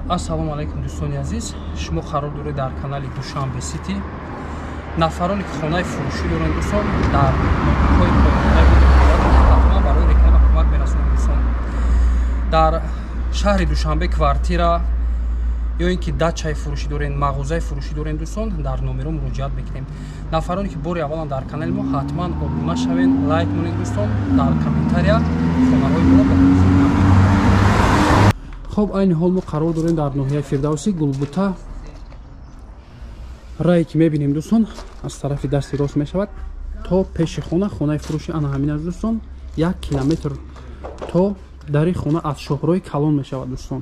Ассалому алайкум дӯстони азиз. Шумо қарор доред дар канали Душанбе Сити нафароне ки хонаи фурӯшӣ доранд дӯстон дар ноҳияи ҳатман барои реклама кӯмак мерасонанд дӯстон. Дар шаҳри Душанбе квартира ё ин ки дачаи фурӯшӣ доранд, мағозаи фурӯшӣ доранд дӯстон, дар номеро муроҷиат бикунем. Нафароне ки бори аввалан дар канали мо ҳатман обуна шавен, лайк монед дӯстон, дар комментария хонаҳои моро ба хоб айни ҳол мо қарор дорем дар ноҳияи Фирдавсӣ Гулбута. Рае ки мебинем дӯстон аз тарафи дасти рост мешавад то пеши хона, хонаи фурӯшӣ ана ҳамин аст дӯстон. 1 километр то дари хона аз шоҳроҳи Калон мешавад дӯстон.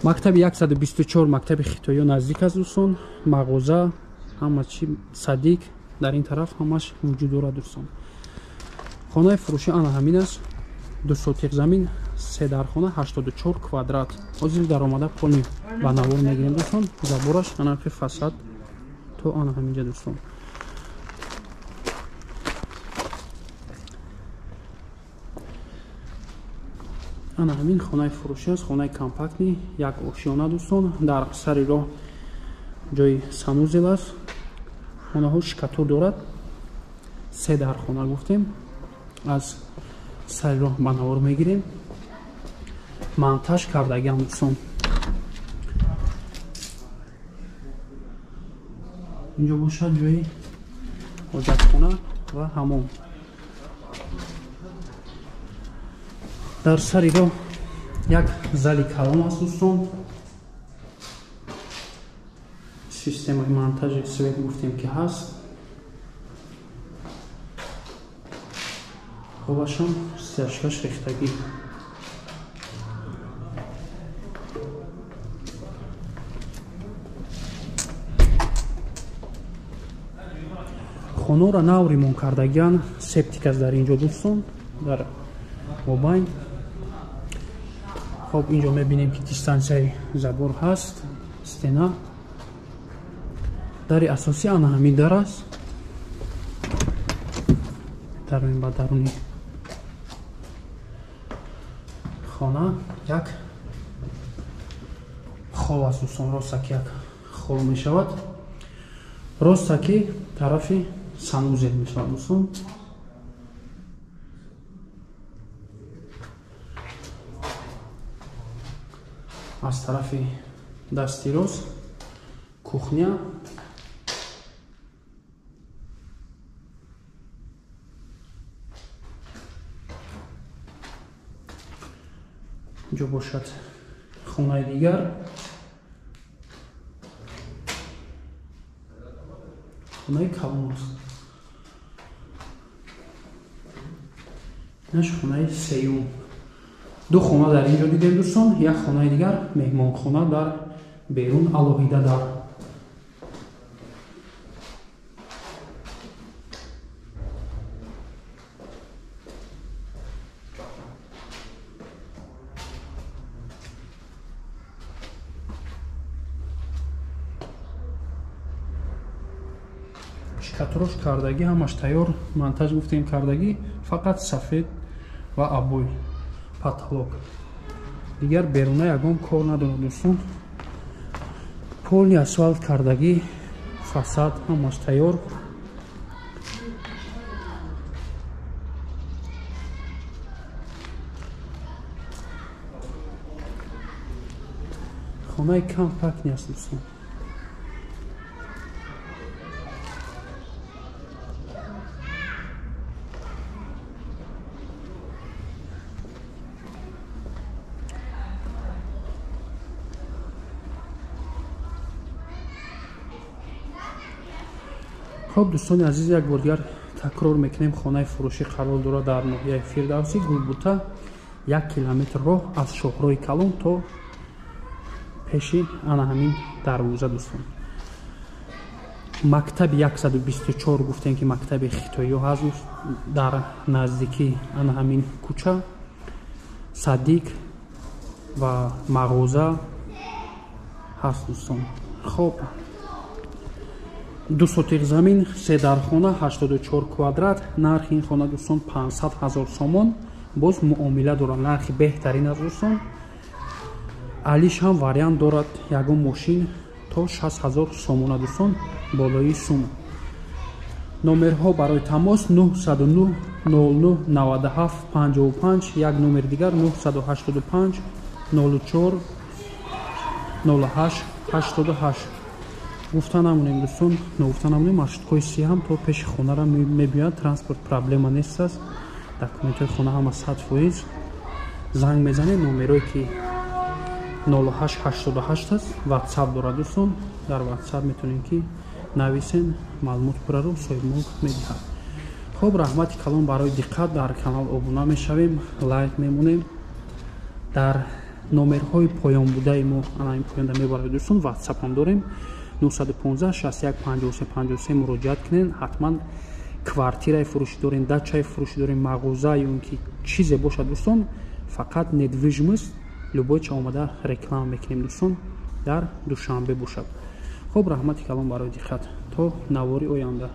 Мактаби 124 мактаби хитоиё наздик аст дӯстон. Мағоза ҳама чи садик дар ин тараф ҳамаш вуҷуд дорад дӯстон. Хонаи фурӯшӣ ана ҳамин аст. 2 сотиқ замин, 3 дархона, 84 квадрат. Ҳозир дар омада полни ба навор мегирем дӯстон. Забораш анархи фасад то ана ҳаминҷа дӯстон. ана ҳамин хонаи фурӯшӣ аст, хонаи компактни, як ошиёна дӯстон. Дар сари роҳ ҷои санузел аст. Хонаҳо шикатур дорад. 3 дархона гуфтем. Аз сари роҳ ба навор мегирем. монтаж кардагиам дӯстон. инҷо бошад ҷои ҳоҷатхона ва ҳамом. дар сари роҳ як зали калон аст дӯстон. системаи монтажи свет гуфтем ки ҳаст. хобашам стяжкаш рехтагӣ. хонора нав ремонт кардагиан, септик аст дар инҷо дӯстон, дар мобайн. хоб инҷо мебинем ки дистансияи забор ҳаст, стена. дари асосӣ ана ҳамин дар аст. дароем ба даруни хона як хол аст дӯстон. ростаки як хол мешавад. ростаки тарафи санузел мешавад дӯстон. аз тарафи дасти рост кухня. инҷо бошад хонаи дигар. хонаи калон аст. инаш хонаи сеюм. 2 хона дар инҷо дидем дӯстон. як хонаи дигар меҳмонхона дар берун алоҳида дар шикатурош кардагӣ ҳамаш тайёр. монтаж гуфтем кардагӣ, фақат сафед ва абой потолок. дигар беруна ягон кор надорад дӯстон. полни асфалт кардагӣ, фасад ҳамаш тайёр. хонаи компактни аст дӯстон. хоб дӯстони азиз, як бор дигар такрор мекунем. хонаи фурӯшӣ қарор дорад дар ноҳияи Фирдавсӣ Гулбута. 1 километр роҳ аз шоҳроҳи Калон то пеши ана ҳамин дарвоза дӯстон. мактаби 124 гуфтем ки мактаби хитоиё ҳаст дар наздикии ана ҳамин кӯча. садик ва мағоза ҳаст дӯстон. хоб 2 сотиқ замин, 3 дархона, 84 квадрат. нархи ин хона дӯстон 500 000 сомон. боз муомила дорад, нархи беҳтарин аст дӯстон. алиш ҳам вариант дорад ягон мошин то 60,000 сомона дӯстон болои сума. номерҳо барои тамос 909 00 97 55, як номер дигар 985 04 08 88. гуфта намонем дӯстон, нагуфта намонем маршруткои сиҳам то пеши хонара мебиёяд, транспорт проблема нест аст, документҳои хона ҳама 100%. занг мезанед, номерое ки 0888 аст, ватсап дорад дӯстон, дар ватсап метавонем ки нависен, маълумот пураро соҳиби мулк медиҳад. хуб, раҳмати калон барои диққат. Дар канал обуна мешавем, лайк мемонем. дар номерҳои поёнбудаи мо анаин поёнда мебарад дӯстон, ватсап ҳам дорем, 915 61 53 53 муроҷиат кунен. ҳатман квартираи фурӯшӣ дорем, дачаи фурӯшӣ дорем, мағоза ё ин ки чизе бошад дӯстон, фақат недвижимост любой ча омада реклама мекунем дӯстон, дар душанбе бошад. хуб, раҳмати калон барои диққат. то навори оянда.